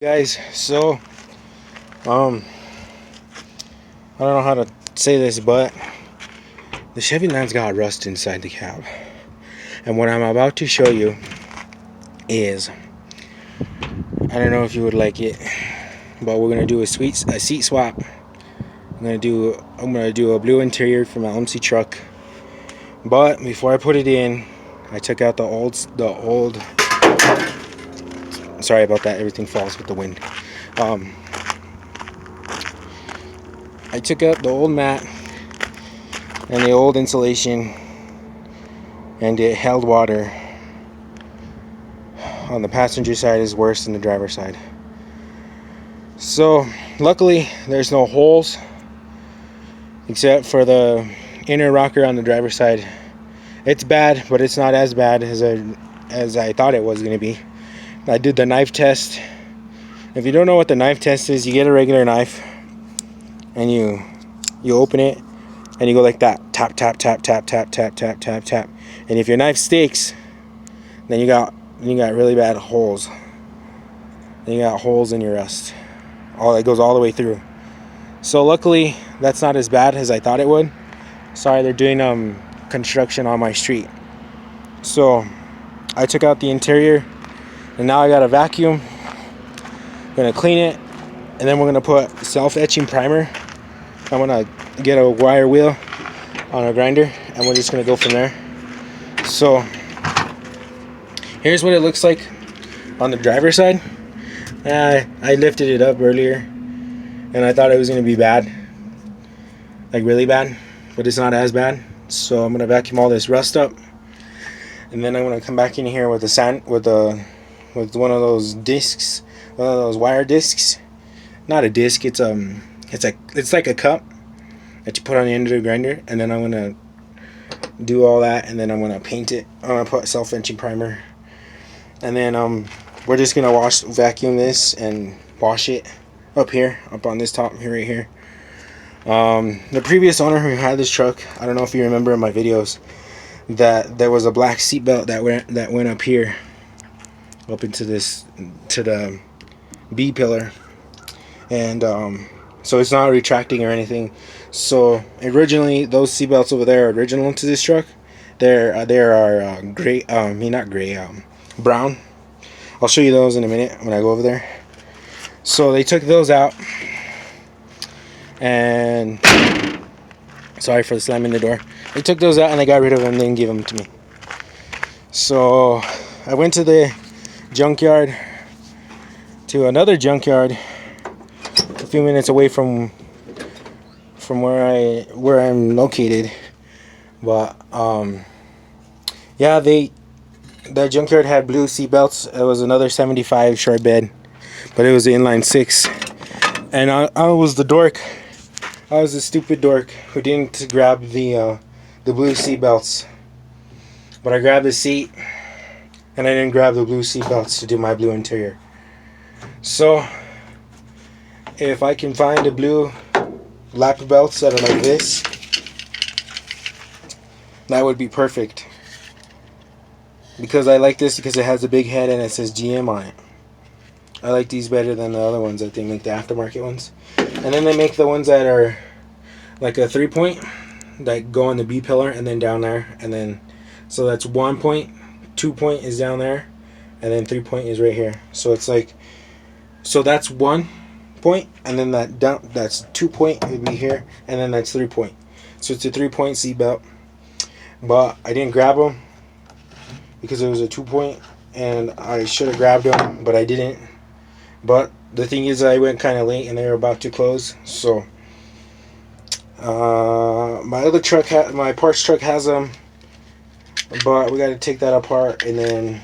Guys, so um I don't know how to say this, but the Chevy Land's got rust inside the cab, and what I'm about to show you is, I don't know if you would like it, but we're gonna do a seat swap. I'm gonna do a blue interior for my MC truck, but before I put it in, I took out the old sorry about that, everything falls with the wind. I took out the old mat and the old insulation, and it held water. On the passenger side is worse than the driver's side. So luckily there's no holes except for the inner rocker on the driver's side. It's bad, but it's not as bad as I thought it was going to be. I did the knife test. If you don't know what the knife test is, you get a regular knife and you open it and you go like that, tap tap tap tap tap tap tap tap tap, and if your knife sticks, then you got really bad holes. Then you got holes in your rust. It goes all the way through. So luckily that's not as bad as I thought it would. Sorry, they're doing construction on my street. So I took out the interior, and now I got a vacuum. I'm gonna clean it, and then we're gonna put self-etching primer. I'm gonna get a wire wheel on a grinder, and we're just gonna go from there. So here's what it looks like on the driver's side. I lifted it up earlier, and I thought it was gonna be bad, like really bad, but it's not as bad. So I'm gonna vacuum all this rust up, and then I'm gonna come back in here with one of those discs, one of those wire discs. Not a disc. It's like a cup that you put on the end of the grinder, and then I'm gonna do all that, and then I'm gonna paint it. I'm gonna put self-etching primer, and then we're just gonna vacuum this and wash it up on this top here, right here. The previous owner who had this truck, I don't know if you remember in my videos, that there was a black seatbelt that went up here, up into to the B pillar, and so it's not retracting or anything. So originally those seatbelts over there are original to this truck. There are gray, not gray, brown. I'll show you those in a minute when I go over there. So they took those out, and sorry for slamming the door. They took those out and they got rid of them. They didn't give them to me. So I went to the junkyard, to another junkyard a few minutes away from where I'm located. But yeah, that junkyard had blue seat belts. It was another 75 short bed, but it was the inline 6, and I was the dork. I was the stupid dork who didn't grab the blue seat belts. But I grabbed the seat, and I didn't grab the blue seat belts to do my blue interior. So if I can find a blue lap belts that are like this, that would be perfect. Because I like this because it has a big head and it says GM on it. I like these better than the other ones that they make, the aftermarket ones. And then they make the ones that are like a 3-point that go on the B pillar and then down there, and then so that's 1 point, 2 point is down there, and then 3 point is right here. So it's like, so that's 1 point, and then that's 2 point would be here, and then that's 3 point. So it's a 3-point seat belt. But I didn't grab them because it was a 2 point, and I should have grabbed them, but I didn't. But the thing is, I went kind of late and they were about to close. So my other truck, my parts truck has them, but we got to take that apart, and then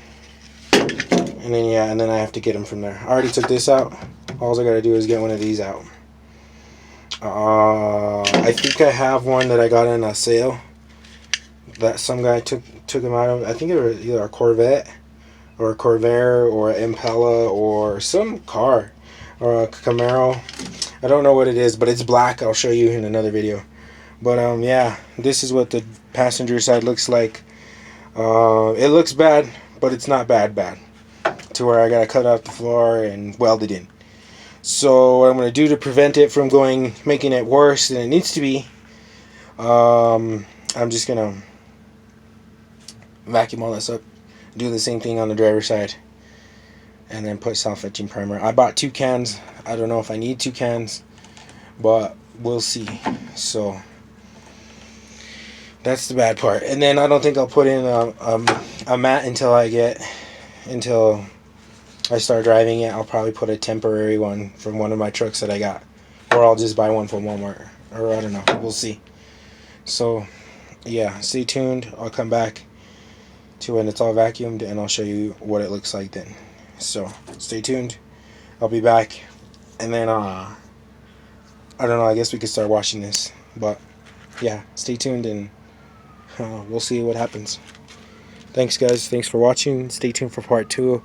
I have to get them from there. I already took this out. All I got to do is get one of these out. I think I have one that I got in a sale that some guy took them out of. I think it was either a Corvette or a Corvair or an Impala or some car or a Camaro. I don't know what it is, but it's black. I'll show you in another video. But yeah, this is what the passenger side looks like. It looks bad, but it's not bad. to where I gotta cut out the floor and weld it in. So what I'm gonna do to prevent it from making it worse than it needs to be, I'm just gonna vacuum all this up, do the same thing on the driver's side, and then put self-etching primer. I bought 2 cans. I don't know if I need 2 cans, but we'll see. So that's the bad part. And then I don't think I'll put in a mat until I start driving it. I'll probably put a temporary one from one of my trucks that I got, or I'll just buy one from Walmart, or I don't know. We'll see. So yeah, stay tuned. I'll come back to when it's all vacuumed and I'll show you what it looks like then. So stay tuned. I'll be back, and then I don't know, I guess we could start washing this, but yeah, stay tuned and we'll see what happens. Thanks guys, thanks for watching. Stay tuned for part 2,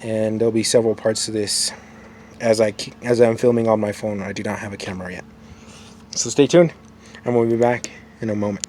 and there'll be several parts to this as I'm filming on my phone. I do not have a camera yet, so stay tuned and we'll be back in a moment.